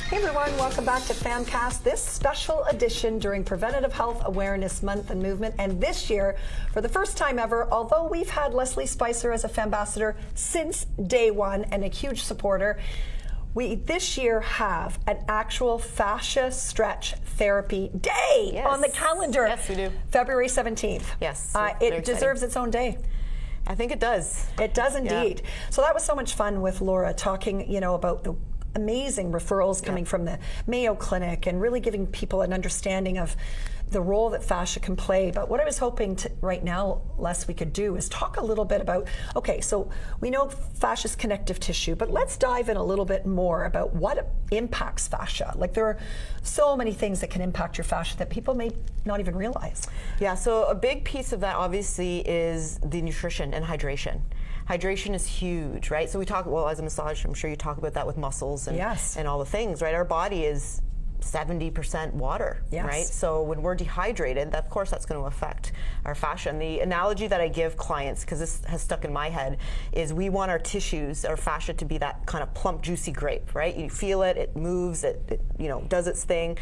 Hey everyone, welcome back to PHAMCAST, this special edition during Preventative Health Awareness Month and Movement. And this year, for the first time ever, although we've had Leslie Spicer as a FAMbassador since day one and a huge supporter, we this year have an actual Fascia Stretch Therapy Day on the calendar. Yes, we do. February 17th. Yes. It deserves its own day. I think it does. It does indeed. Yeah. So that was so much fun with Laura talking, about the amazing referrals coming from the Mayo Clinic and really giving people an understanding of the role that fascia can play. But what I was hoping to right now, Les, we could do is talk a little bit about, okay, so we know fascia is connective tissue, but let's dive in a little bit more about what impacts fascia. Like there are so many things that can impact your fascia that people may not even realize. Yeah, so a big piece of that obviously is the nutrition and hydration. Hydration is huge, right? So we talk, well, as a massage, I'm sure you talk about that with muscles and, and all the things, right? Our body is 70% water, right? So when we're dehydrated, of course that's going to affect our fascia. And the analogy that I give clients, because this has stuck in my head, is we want our tissues, our fascia, to be that kind of plump, juicy grape, right? You feel it, it moves, it does its thing.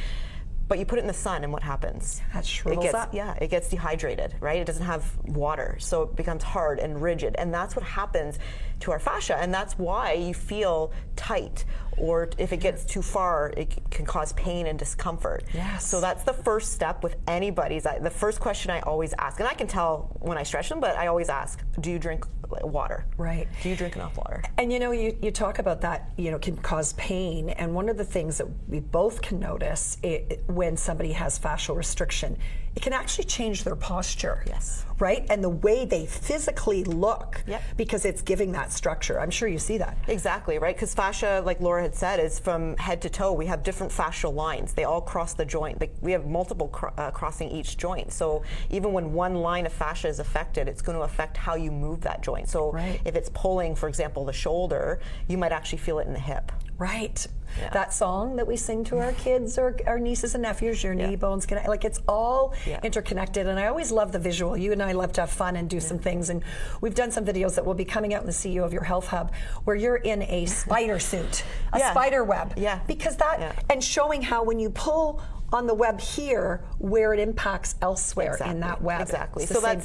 But you put it in the sun, and what happens? That shrivels up. Yeah, it gets dehydrated, right? It doesn't have water, so it becomes hard and rigid, and that's what happens to our fascia, and that's why you feel tight, or if it gets too far, it can cause pain and discomfort. Yes. So that's the first step with anybody. The first question I always ask, and I can tell when I stretch them, but I always ask, do you drink water? Right. Do you drink enough water? And you talk about that, can cause pain, and one of the things that we both can notice when somebody has fascial restriction, it can actually change their posture. Yes. Right? And the way they physically look, because it's giving that structure. I'm sure you see that. Exactly, right? Because fascia, like Laura had said, is from head to toe. We have different fascial lines. They all cross the joint. We have multiple crossing each joint. So even when one line of fascia is affected, it's going to affect how you move that joint. So if it's pulling, for example, the shoulder, you might actually feel it in the hip. Right. Yeah. That song that we sing to our kids or our nieces and nephews, your knee bones connect, like it's all interconnected. And I always love the visual. You and I love to have fun and do some things. And we've done some videos that will be coming out in the CEO of Your Health Hub where you're in a spider suit, a spider web. Yeah. Because that, and showing how when you pull on the web here, where it impacts elsewhere in that web. Exactly. So I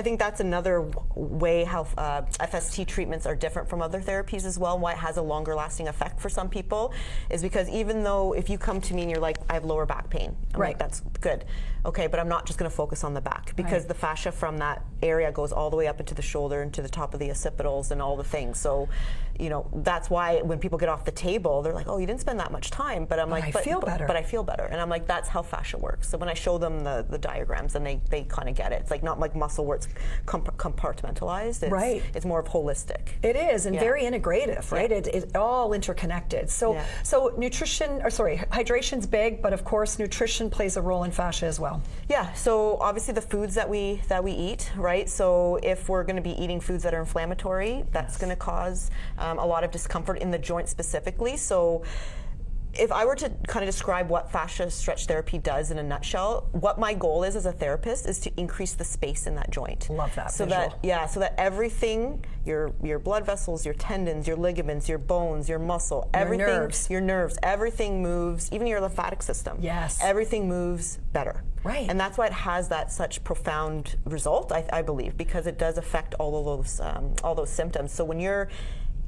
think that's another way how FST treatments are different from other therapies as well, and why it has a longer lasting effect for some people, is because even though if you come to me and you're like, I have lower back pain, I'm like, that's good. Okay, but I'm not just going to focus on the back, because the fascia from that area goes all the way up into the shoulder and to the top of the occipitals and all the things. So, that's why when people get off the table, they're like, oh, you didn't spend that much time. But I'm like, I feel better. But I feel better. And I'm like, that's how fascia works. So when I show them the diagrams, and they kind of get it. It's like not like muscle where it's compartmentalized. It's more of holistic. It is, and very integrative, right? It's all interconnected. So hydration's big, but of course nutrition plays a role in fascia as well. Yeah, so obviously the foods that we eat, right? So if we're going to be eating foods that are inflammatory, that's going to cause a lot of discomfort in the joint specifically. So if I were to kind of describe what fascia stretch therapy does in a nutshell, what my goal is as a therapist is to increase the space in that joint. Love that so visual. So that everything, your blood vessels, your tendons, your ligaments, your bones, your muscle, everything, your nerves, everything moves, even your lymphatic system. Yes. Everything moves better. Right. And that's why it has that such profound result, I believe, because it does affect all of those symptoms. So when you're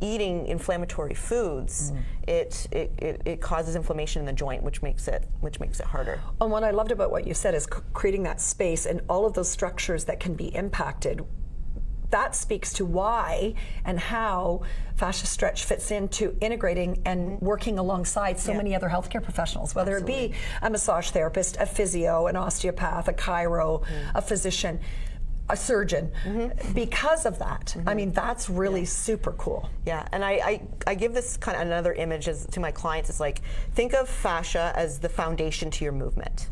eating inflammatory foods, it causes inflammation in the joint, which makes it harder. And what I loved about what you said is creating that space and all of those structures that can be impacted. That speaks to why and how fascia stretch fits into integrating and working alongside so many other healthcare professionals, whether it be a massage therapist, a physio, an osteopath, a chiro, a physician, a surgeon, because of that. I mean, that's really super cool. Yeah, and I give this kind of another image to my clients. It's like, think of fascia as the foundation to your movement.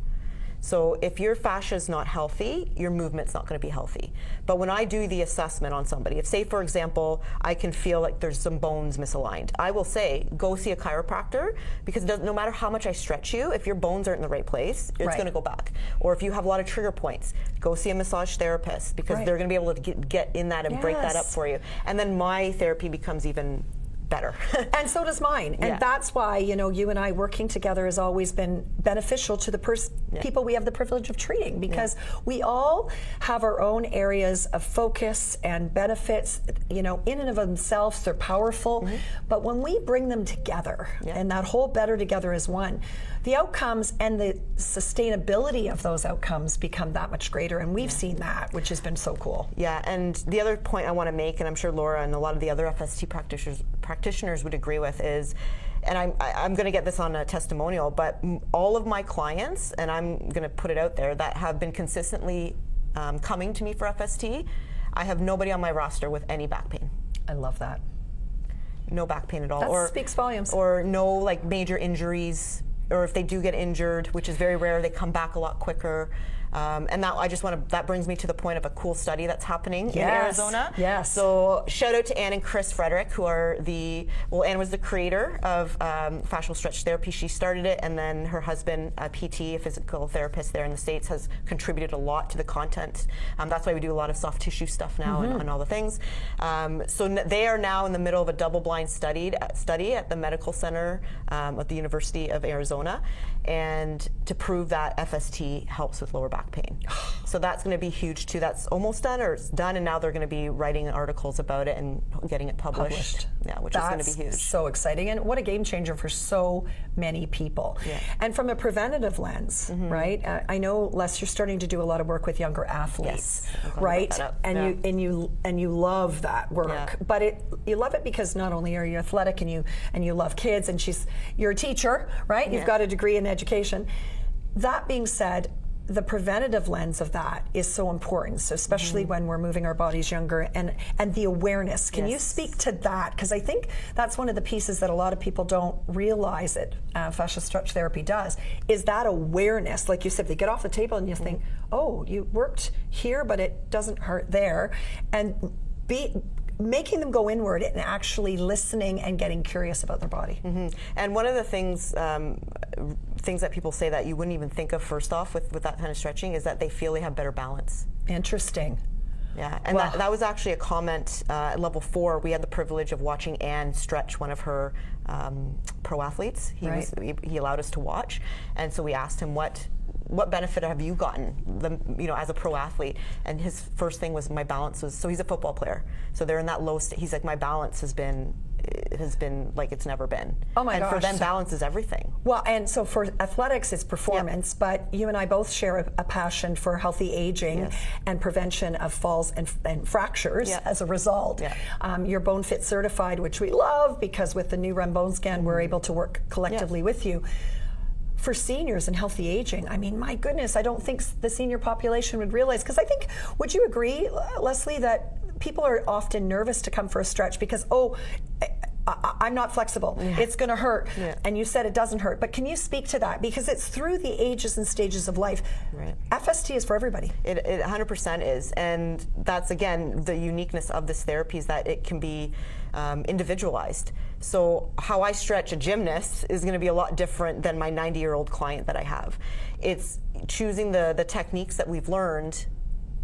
So if your fascia is not healthy, your movement's not going to be healthy. But when I do the assessment on somebody, if say for example, I can feel like there's some bones misaligned, I will say, go see a chiropractor, because no matter how much I stretch you, if your bones aren't in the right place, it's going to go back. Or if you have a lot of trigger points, go see a massage therapist, because they're going to be able to get in that and break that up for you. And then my therapy becomes even better. And so does mine. And that's why, you know, you and I working together has always been beneficial to the people we have the privilege of treating, because we all have our own areas of focus and benefits, you know, in and of themselves, they're powerful. But when we bring them together and that whole better together as one, the outcomes and the sustainability of those outcomes become that much greater. And we've seen that, which has been so cool. Yeah, and the other point I want to make, and I'm sure Laura and a lot of the other FST practitioners would agree with, is, and I'm going to get this on a testimonial, but all of my clients, and I'm going to put it out there, that have been consistently coming to me for FST, I have nobody on my roster with any back pain. I love that. No back pain at all. That speaks volumes. Or no like major injuries, or if they do get injured, which is very rare, they come back a lot quicker. And that brings me to the point of a cool study that's happening in Arizona. Yes. So shout out to Ann and Chris Frederick, who are Ann was the creator of Fascial Stretch Therapy. She started it, and then her husband, a PT, a physical therapist there in the States, has contributed a lot to the content. That's why we do a lot of soft tissue stuff now and all the things. So they are now in the middle of a double-blind study at the medical center at the University of Arizona, and to prove that FST helps with lower back pain. So that's going to be huge too. That's almost done, or it's done, and now they're going to be writing articles about it and getting it published. Yeah, which is going to be huge. So exciting, and what a game changer for so many people. Yeah. And from a preventative lens, right? I know, Les, you're starting to do a lot of work with younger athletes, right? And you love that work, but you love it because not only are you athletic and you love kids, and you're a teacher, right? You've got a degree in education. That being said, the preventative lens of that is so important. So especially when we're moving our bodies younger, and the awareness. Can you speak to that? Because I think that's one of the pieces that a lot of people don't realize that fascial stretch therapy does, is that awareness. Like you said, they get off the table and you think, oh, you worked here, but it doesn't hurt there. And making them go inward and actually listening and getting curious about their body. And one of the things that people say that you wouldn't even think of first off with that kind of stretching is that they feel they have better balance. Interesting. Yeah, and that was actually a comment at level 4. We had the privilege of watching Ann stretch one of her pro athletes. He allowed us to watch, and so we asked him what benefit have you gotten, as a pro athlete? And his first thing was, my balance was, so he's a football player, so they're in that low state. He's like, my balance has been like it's never been. Oh my gosh. And for them, balance is everything. Well, and so for athletics, it's performance, but you and I both share a passion for healthy aging and prevention of falls and fractures as a result. You're Bone Fit certified, which we love, because with the new REM bone scan, we're able to work collectively with you. For seniors and healthy aging, I mean, my goodness, I don't think the senior population would realize, because I think, would you agree, Leslie, that people are often nervous to come for a stretch because, I'm not flexible, it's going to hurt, and you said it doesn't hurt, but can you speak to that? Because it's through the ages and stages of life. Right. FST is for everybody. It 100% is, and that's, again, the uniqueness of this therapy, is that it can be individualized. So how I stretch a gymnast is going to be a lot different than my 90-year-old client that I have. It's choosing the techniques that we've learned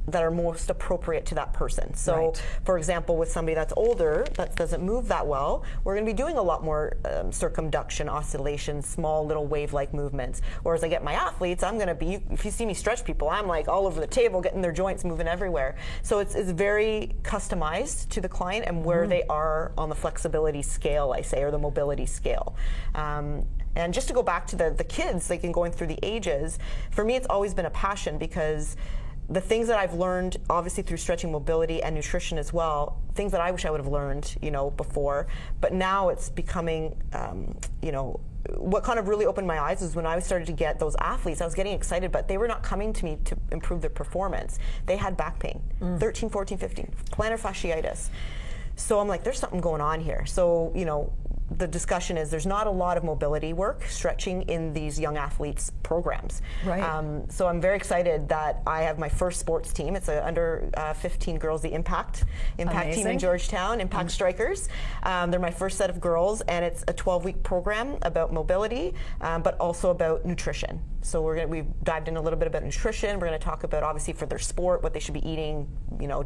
that are most appropriate to that person. So, for example, with somebody that's older, that doesn't move that well, we're going to be doing a lot more circumduction, oscillation, small little wave-like movements. Whereas I get my athletes, I'm going to be, if you see me stretch people, I'm like all over the table, getting their joints moving everywhere. So it's very customized to the client and where they are on the flexibility scale, I say, or the mobility scale. And just to go back to the kids, like in going through the ages, for me it's always been a passion, because the things that I've learned, obviously through stretching, mobility, and nutrition as well, things that I wish I would have learned, before. But now it's becoming, what kind of really opened my eyes was when I started to get those athletes. I was getting excited, but they were not coming to me to improve their performance. They had back pain, 13, 14, 15, plantar fasciitis. So I'm like, there's something going on here. So, the discussion is there's not a lot of mobility work, stretching in these young athletes programs. Right. So I'm very excited that I have my first sports team. It's a under 15 girls, the Impact team in Georgetown, Impact Strikers. They're my first set of girls, and it's a 12-week program about mobility, but also about nutrition. So we've dived in a little bit about nutrition. We're going to talk about, obviously, for their sport, what they should be eating,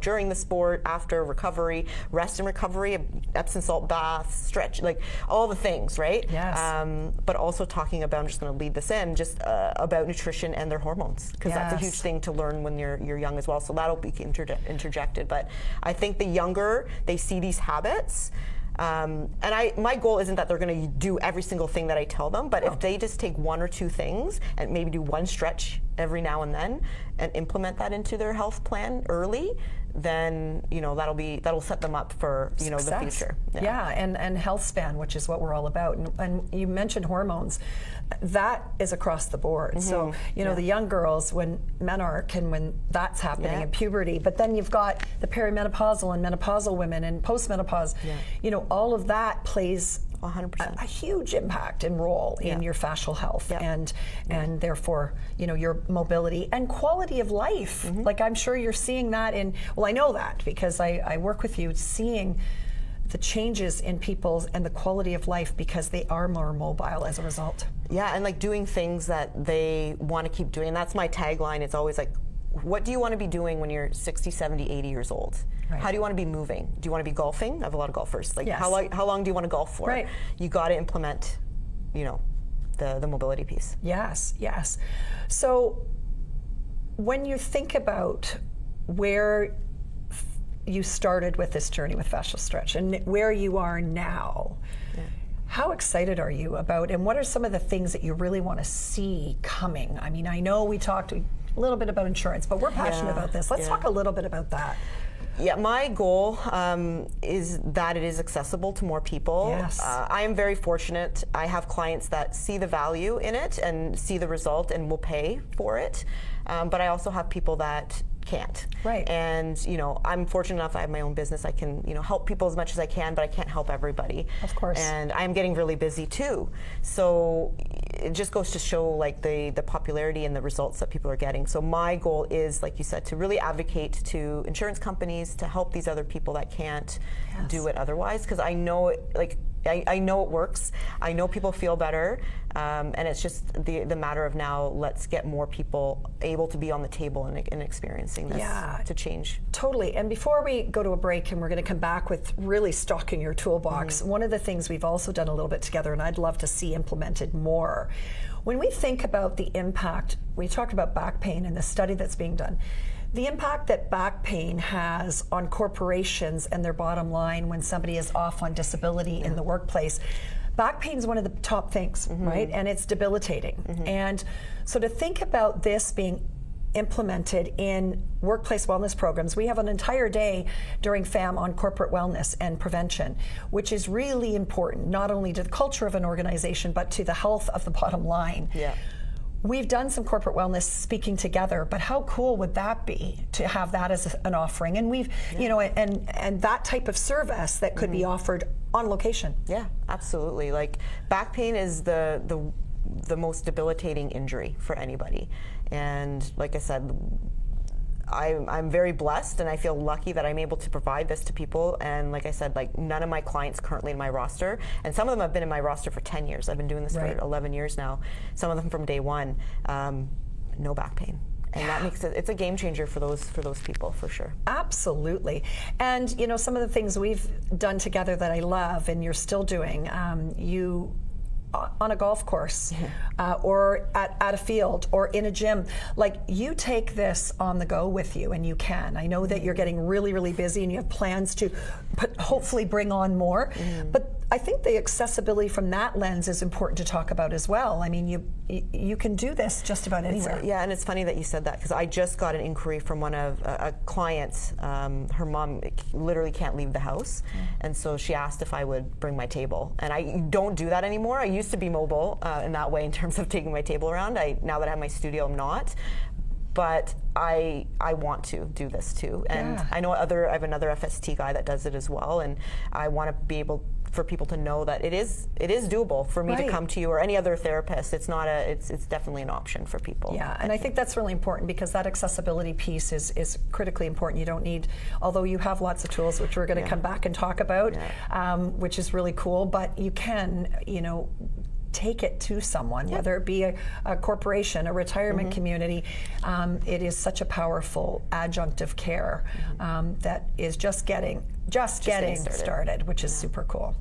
during the sport, after recovery, rest and recovery, Epsom salt baths, stretch, like all the things, right? Yes. But also talking about, I'm just going to lead this in, just about nutrition and their hormones, because that's a huge thing to learn when you're young as well. So that'll be interjected. But I think the younger they see these habits, and my goal isn't that they're going to do every single thing that I tell them, but if they just take one or two things and maybe do one stretch every now and then and implement that into their health plan early, then that'll set them up for the future. Yeah, and health span, which is what we're all about. And you mentioned hormones. That is across the board. So the young girls, when menarche and when that's happening in puberty, but then you've got the perimenopausal and menopausal women and postmenopause. All of that plays 100%. A huge impact and role in your fascial health and therefore your mobility and quality of life. Like I'm sure you're seeing that I know that because I work with you, seeing the changes in people's and the quality of life because they are more mobile as a result. Yeah, and like doing things that they want to keep doing. And that's my tagline. It's always like, what do you want to be doing when you're 60, 70, 80 years old? Right. How do you want to be moving? Do you want to be golfing? I have a lot of golfers. Like, how long do you want to golf for? Right. You got to implement, the mobility piece. Yes. So when you think about where you started with this journey with fascial stretch and where you are now, how excited are you about, and what are some of the things that you really want to see coming? I mean, I know we talked a little bit about insurance, but we're passionate about this. Let's talk a little bit about that. Yeah, my goal is that it is accessible to more people. Yes. I am very fortunate. I have clients that see the value in it and see the result and will pay for it. But I also have people that can't. Right. And I'm fortunate enough. I have my own business. I can help people as much as I can, but I can't help everybody. Of course. And I'm getting really busy too. So it just goes to show like the popularity and the results that people are getting. So my goal is, like you said, to really advocate to insurance companies to help these other people that can't do it otherwise, because I know it, I know it works. I know people feel better, and it's just the matter of now, let's get more people able to be on the table and experiencing this to change. Totally. And before we go to a break, and we're going to come back with really stocking your toolbox, one of the things we've also done a little bit together, and I'd love to see implemented more, when we think about the impact, we talked about back pain and the study that's being done. The impact that back pain has on corporations and their bottom line when somebody is off on disability in the workplace. Back pain is one of the top things, right? And it's debilitating. And so to think about this being implemented in workplace wellness programs, we have an entire day during FAM on corporate wellness and prevention, which is really important, not only to the culture of an organization, but to the health of the bottom line. Yeah. We've done some corporate wellness speaking together, but how cool would that be to have that as an offering? And we've, and that type of service that could be offered on location. Yeah, absolutely. Like back pain is the most debilitating injury for anybody. And like I said, I'm very blessed and I feel lucky that I'm able to provide this to people. And like I said, like none of my clients currently in my roster, and some of them have been in my roster for 10 years. I've been doing this for 11 years now. Some of them from day one, no back pain. And that makes it's a game changer for those people, for sure. Absolutely. And some of the things we've done together that I love and you're still doing, you on a golf course or at a field or in a gym, like you take this on the go with you, and you can. I know that you're getting really, really busy and you have plans to hopefully bring on more, but I think the accessibility from that lens is important to talk about as well. I mean, you can do this just about anywhere. Yeah, and it's funny that you said that, because I just got an inquiry from one of a client. Her mom literally can't leave the house, and so she asked if I would bring my table. And I don't do that anymore. I used to be mobile in that way in terms of taking my table around. Now that I have my studio, I'm not. But I want to do this too, and I know I have another FST guy that does it as well, and I want to be able for people to know that it is doable for me to come to you or any other therapist. It's not it's definitely an option for people. Yeah, and I think that's really important, because that accessibility piece is critically important. You don't need, although you have lots of tools, which we're going to come back and talk about, which is really cool, but you can, take it to someone, whether it be a corporation, a retirement community. It is such a powerful adjunctive care that is just getting started, which is super cool.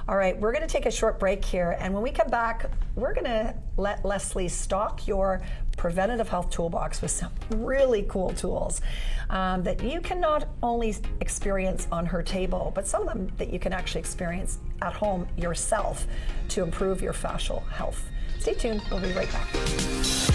All right, we're going to take a short break here, and when we come back, we're going to let Leslie stock your preventative health toolbox with some really cool tools that you can not only experience on her table, but some of them that you can actually experience at home yourself to improve your fascial health. Stay tuned, we'll be right back.